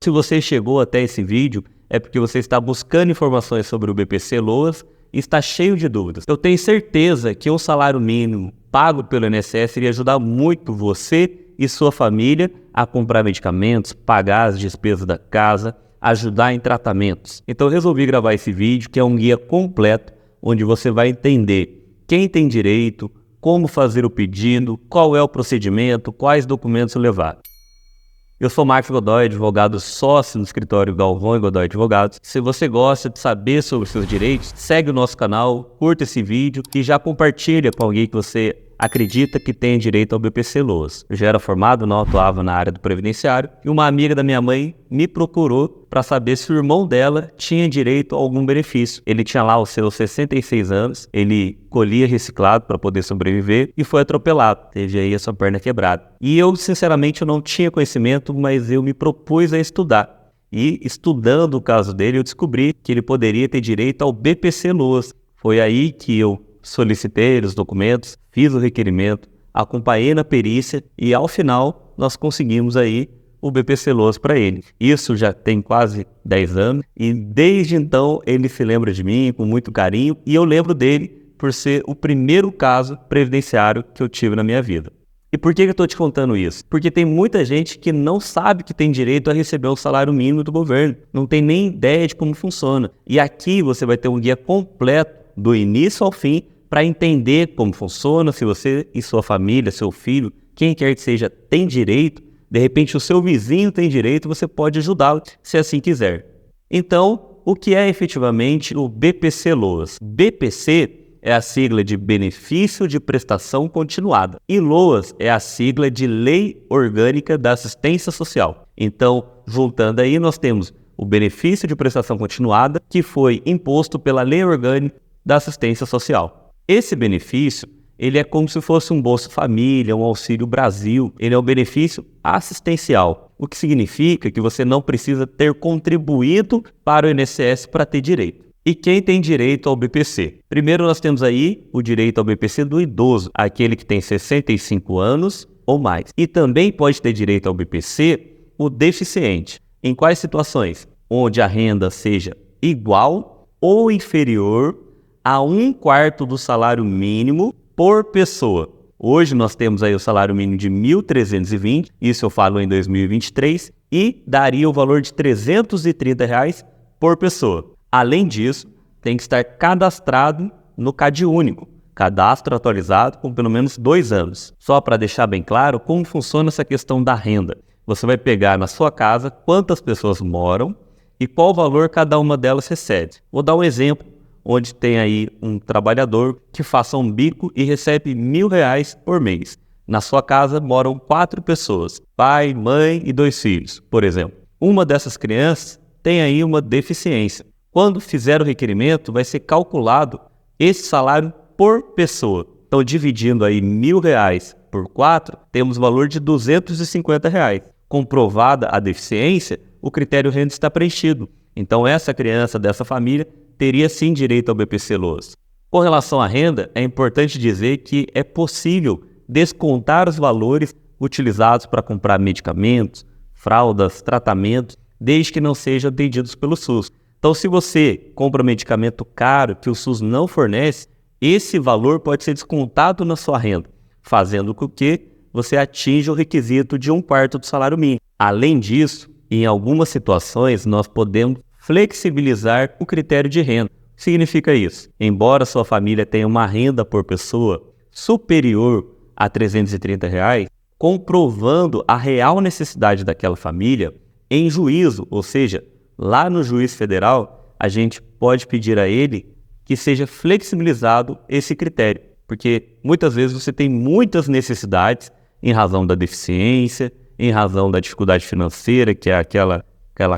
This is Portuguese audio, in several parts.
Se você chegou até esse vídeo, é porque você está buscando informações sobre o BPC Loas e está cheio de dúvidas. Eu tenho certeza que um salário mínimo pago pelo INSS iria ajudar muito você e sua família a comprar medicamentos, pagar as despesas da casa, ajudar em tratamentos. Então eu resolvi gravar esse vídeo, que é um guia completo, onde você vai entender quem tem direito, como fazer o pedido, qual é o procedimento, quais documentos levar. Eu sou Marcos Godoy, advogado sócio no escritório Galvão e Godoy Advogados. Se você gosta de saber sobre seus direitos, segue o nosso canal, curta esse vídeo e já compartilha com alguém que você acredita que tem direito ao BPC Loas. Eu já era formado, não atuava na área do previdenciário, e uma amiga da minha mãe me procurou para saber se o irmão dela tinha direito a algum benefício. Ele tinha lá os seus 66 anos, ele colhia reciclado para poder sobreviver e foi atropelado, teve aí a sua perna quebrada. E eu, sinceramente, eu não tinha conhecimento, mas eu me propus a estudar. E estudando o caso dele, eu descobri que ele poderia ter direito ao BPC Loas. Foi aí que eu solicitei os documentos, fiz o requerimento, acompanhei na perícia e ao final nós conseguimos aí o BPC Loas para ele. Isso já tem quase 10 anos e desde então ele se lembra de mim com muito carinho e eu lembro dele por ser o primeiro caso previdenciário que eu tive na minha vida. E por que eu estou te contando isso? Porque tem muita gente que não sabe que tem direito a receber o salário mínimo do governo, não tem nem ideia de como funciona. E aqui você vai ter um guia completo do início ao fim, para entender como funciona, se você e sua família, seu filho, quem quer que seja, tem direito, de repente o seu vizinho tem direito, você pode ajudá-lo, se assim quiser. Então, o que é efetivamente o BPC Loas? BPC é a sigla de Benefício de Prestação Continuada, e Loas é a sigla de Lei Orgânica da Assistência Social. Então, juntando aí, nós temos o Benefício de Prestação Continuada, que foi imposto pela Lei Orgânica da Assistência Social. Esse benefício, ele é como se fosse um Bolsa Família, um Auxílio Brasil, ele é um benefício assistencial, o que significa que você não precisa ter contribuído para o INSS para ter direito. E quem tem direito ao BPC? Primeiro nós temos aí o direito ao BPC do idoso, aquele que tem 65 anos ou mais. E também pode ter direito ao BPC o deficiente. Em quais situações? Onde a renda seja igual ou inferior a 1/4 do salário mínimo por pessoa. Hoje nós temos aí o salário mínimo de R$ 1.320, isso eu falo em 2023, e daria o valor de R$ 330 por pessoa. Além disso, tem que estar cadastrado no CadÚnico, cadastro atualizado com pelo menos 2 anos. Só para deixar bem claro como funciona essa questão da renda. Você vai pegar na sua casa quantas pessoas moram e qual valor cada uma delas recebe. Vou dar um exemplo, onde tem aí um trabalhador que faça um bico e recebe R$ 1.000 por mês. Na sua casa moram 4 pessoas, pai, mãe e 2 filhos, por exemplo. Uma dessas crianças tem aí uma deficiência. Quando fizer o requerimento, vai ser calculado esse salário por pessoa. Então, dividindo aí R$ 1.000 por 4, temos o valor de R$ 250. Comprovada a deficiência, o critério renda está preenchido. Então, essa criança dessa família teria sim direito ao BPC Loas. Com relação à renda, é importante dizer que é possível descontar os valores utilizados para comprar medicamentos, fraldas, tratamentos, desde que não sejam atendidos pelo SUS. Então, se você compra medicamento caro que o SUS não fornece, esse valor pode ser descontado na sua renda, fazendo com que você atinja o requisito de 1/4 do salário mínimo. Além disso, em algumas situações, nós podemos flexibilizar o critério de renda. O que significa isso? Embora sua família tenha uma renda por pessoa superior a R$ 330, comprovando a real necessidade daquela família, em juízo, ou seja, lá no juiz federal, a gente pode pedir a ele que seja flexibilizado esse critério, porque muitas vezes você tem muitas necessidades em razão da deficiência, em razão da dificuldade financeira que aquela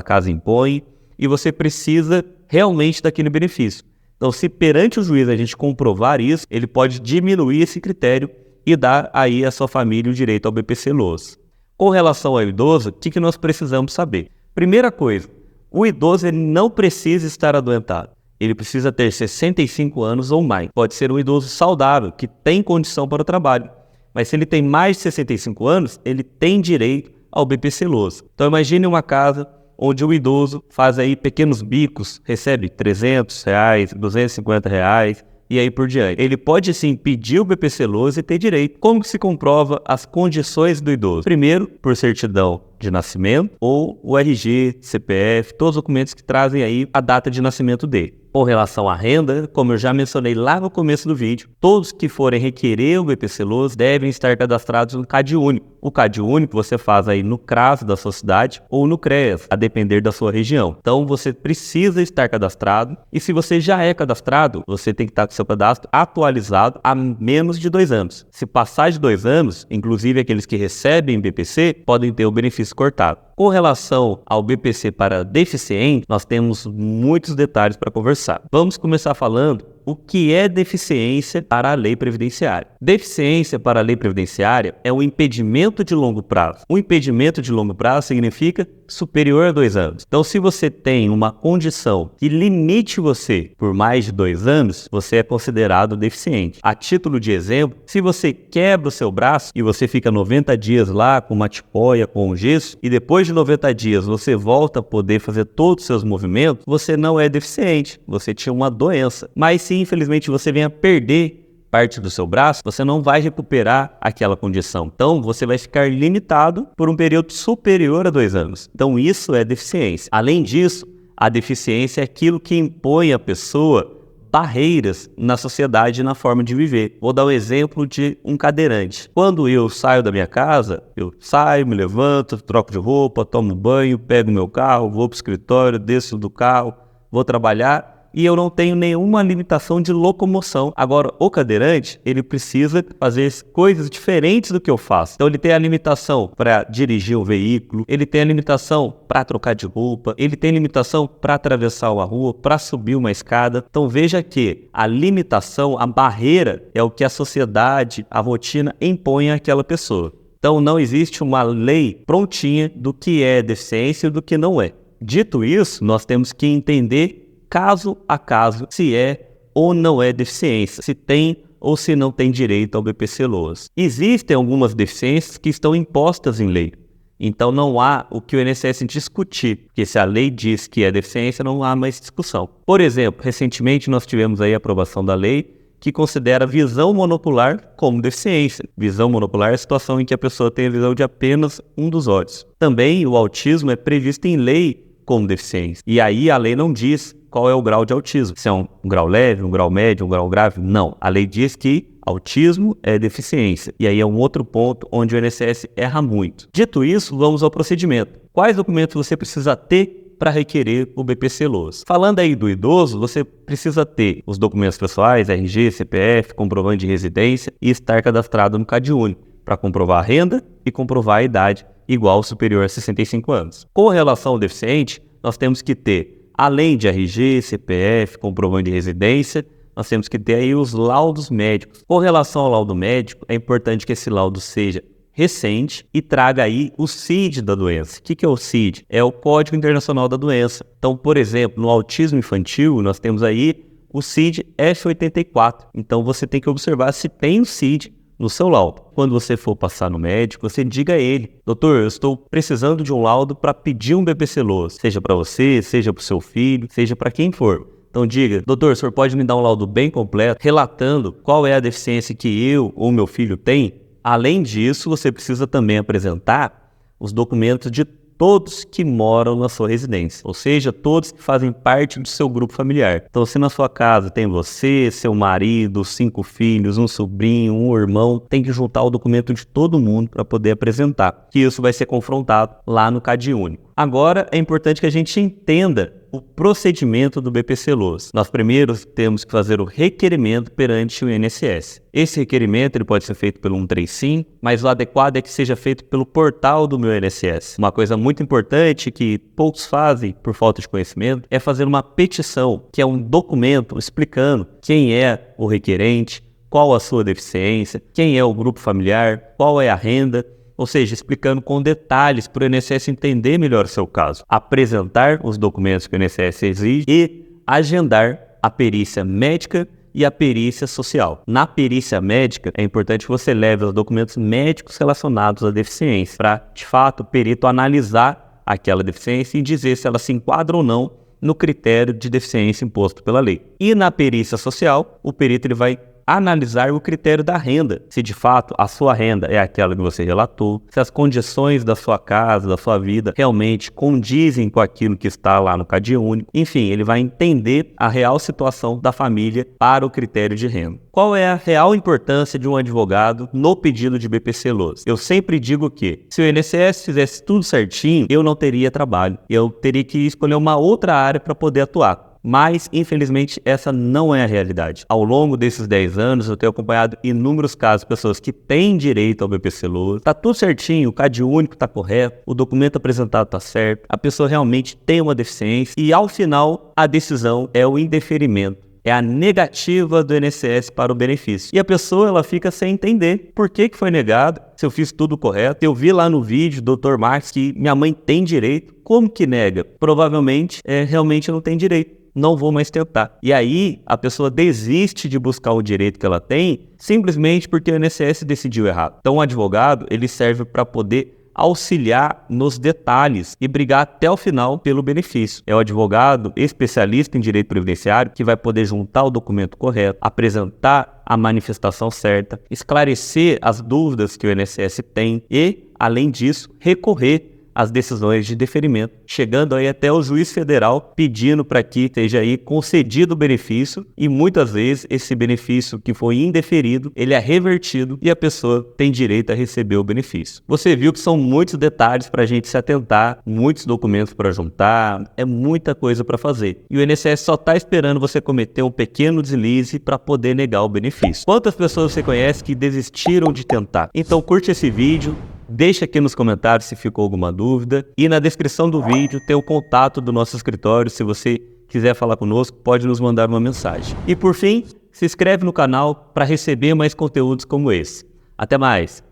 casa impõe, e você precisa realmente daquele benefício. Então, se perante o juiz a gente comprovar isso, ele pode diminuir esse critério e dar aí à sua família o direito ao BPC Loas. Com relação ao idoso, o que nós precisamos saber? Primeira coisa, o idoso ele não precisa estar adoentado. Ele precisa ter 65 anos ou mais. Pode ser um idoso saudável, que tem condição para o trabalho. Mas se ele tem mais de 65 anos, ele tem direito ao BPC Loas. Então imagine uma casa onde o idoso faz aí pequenos bicos, recebe R$300, R$250 e aí por diante. Ele pode sim pedir o BPC Loas e ter direito. Como que se comprova as condições do idoso? Primeiro, por certidão de nascimento ou o RG, CPF, todos os documentos que trazem aí a data de nascimento dele. Com relação à renda, como eu já mencionei lá no começo do vídeo, todos que forem requerer o BPC Loas devem estar cadastrados no CAD Único. O CAD Único você faz aí no CRAS da sua cidade ou no CREAS, a depender da sua região. Então você precisa estar cadastrado e se você já é cadastrado, você tem que estar com seu cadastro atualizado há menos de 2 anos. Se passar de 2 anos, inclusive aqueles que recebem BPC, podem ter o benefício cortado. Com relação ao BPC para deficiente, nós temos muitos detalhes para conversar. Vamos começar falando o que é deficiência para a lei previdenciária. Deficiência para a lei previdenciária é um impedimento de longo prazo. Um impedimento de longo prazo significa superior a 2 anos. Então, se você tem uma condição que limite você por mais de 2 anos, você é considerado deficiente. A título de exemplo, se você quebra o seu braço e você fica 90 dias lá com uma tipóia, com um gesso, e depois de 90 dias você volta a poder fazer todos os seus movimentos, você não é deficiente, você tinha uma doença. Mas se infelizmente você venha perder parte do seu braço, você não vai recuperar aquela condição. Então, você vai ficar limitado por um período superior a 2 anos. Então, isso é deficiência. Além disso, a deficiência é aquilo que impõe à pessoa barreiras na sociedade e na forma de viver. Vou dar um exemplo de um cadeirante. Quando eu saio da minha casa, eu saio, me levanto, troco de roupa, tomo banho, pego meu carro, vou para o escritório, desço do carro, vou trabalhar, e eu não tenho nenhuma limitação de locomoção. Agora, o cadeirante, ele precisa fazer coisas diferentes do que eu faço. Então, ele tem a limitação para dirigir um veículo, ele tem a limitação para trocar de roupa, ele tem limitação para atravessar uma rua, para subir uma escada. Então, veja que a limitação, a barreira, é o que a sociedade, a rotina impõe àquela pessoa. Então, não existe uma lei prontinha do que é deficiência e do que não é. Dito isso, nós temos que entender caso a caso, se é ou não é deficiência, se tem ou se não tem direito ao BPC Loas. Existem algumas deficiências que estão impostas em lei, então não há o que o INSS discutir, porque se a lei diz que é deficiência, não há mais discussão. Por exemplo, recentemente nós tivemos aí a aprovação da lei que considera visão monocular como deficiência. Visão monocular é a situação em que a pessoa tem a visão de apenas um dos olhos. Também o autismo é previsto em lei como deficiência, e aí a lei não diz qual é o grau de autismo, se é um grau leve, um grau médio, um grau grave. Não, a lei diz que autismo é deficiência, e aí é um outro ponto onde o INSS erra muito. Dito isso, vamos ao procedimento. Quais documentos você precisa ter para requerer o BPC Loas? Falando aí do idoso, você precisa ter os documentos pessoais, RG, CPF, comprovante de residência e estar cadastrado no CAD Único, para comprovar a renda e comprovar a idade igual ou superior a 65 anos. Com relação ao deficiente, nós temos que ter, além de RG, CPF, comprovante de residência, nós temos que ter aí os laudos médicos. Com relação ao laudo médico, é importante que esse laudo seja recente e traga aí o CID da doença. O que é o CID? É o Código Internacional da Doença. Então, por exemplo, no autismo infantil, nós temos aí o CID F84. Então, você tem que observar se tem o CID no seu laudo. Quando você for passar no médico, você diga a ele: doutor, eu estou precisando de um laudo para pedir um BPC Loas, seja para você, seja para o seu filho, seja para quem for. Então diga: doutor, o senhor pode me dar um laudo bem completo, relatando qual é a deficiência que eu ou meu filho tem? Além disso, você precisa também apresentar os documentos de todos que moram na sua residência, ou seja, todos que fazem parte do seu grupo familiar. Então, se na sua casa tem você, seu marido, 5 filhos, um sobrinho, um irmão, tem que juntar o documento de todo mundo para poder apresentar, que isso vai ser confrontado lá no CAD Único. Agora, é importante que a gente entenda o procedimento do BPC Loas. Nós primeiro temos que fazer o requerimento perante o INSS. Esse requerimento ele pode ser feito pelo 135, mas o adequado é que seja feito pelo portal do meu INSS. Uma coisa muito importante que poucos fazem por falta de conhecimento é fazer uma petição, que é um documento explicando quem é o requerente, qual a sua deficiência, quem é o grupo familiar, qual é a renda, ou seja, explicando com detalhes para o INSS entender melhor o seu caso, apresentar os documentos que o INSS exige e agendar a perícia médica e a perícia social. Na perícia médica, é importante que você leve os documentos médicos relacionados à deficiência, para, de fato, o perito analisar aquela deficiência e dizer se ela se enquadra ou não no critério de deficiência imposto pela lei. E na perícia social, o perito ele vai analisar o critério da renda, se de fato a sua renda é aquela que você relatou, se as condições da sua casa, da sua vida realmente condizem com aquilo que está lá no CadÚnico. Enfim, ele vai entender a real situação da família para o critério de renda. Qual é a real importância de um advogado no pedido de BPC-Loas? Eu sempre digo que, se o INSS fizesse tudo certinho, eu não teria trabalho. Eu teria que escolher uma outra área para poder atuar. Mas, infelizmente, essa não é a realidade. Ao longo desses 10 anos, eu tenho acompanhado inúmeros casos de pessoas que têm direito ao BPC-Loas. Está tudo certinho, o CadÚnico está correto, o documento apresentado está certo, a pessoa realmente tem uma deficiência e, ao final, a decisão é o indeferimento. É a negativa do INSS para o benefício. E a pessoa ela fica sem entender por que foi negado, se eu fiz tudo correto. Eu vi lá no vídeo, Dr. Marcos, que minha mãe tem direito. Como que nega? Provavelmente, realmente não tem direito. Não vou mais tentar. E aí, a pessoa desiste de buscar o direito que ela tem, simplesmente porque o INSS decidiu errado. Então, o advogado, ele serve para poder auxiliar nos detalhes e brigar até o final pelo benefício. É o advogado especialista em direito previdenciário que vai poder juntar o documento correto, apresentar a manifestação certa, esclarecer as dúvidas que o INSS tem e, além disso, recorrer as decisões de deferimento, chegando aí até o juiz federal pedindo para que seja aí concedido o benefício e muitas vezes esse benefício que foi indeferido, ele é revertido e a pessoa tem direito a receber o benefício. Você viu que são muitos detalhes para a gente se atentar, muitos documentos para juntar, é muita coisa para fazer. E o INSS só está esperando você cometer um pequeno deslize para poder negar o benefício. Quantas pessoas você conhece que desistiram de tentar? Então curte esse vídeo, deixa aqui nos comentários se ficou alguma dúvida e na descrição do vídeo tem o contato do nosso escritório. Se você quiser falar conosco, pode nos mandar uma mensagem. E por fim, se inscreve no canal para receber mais conteúdos como esse. Até mais!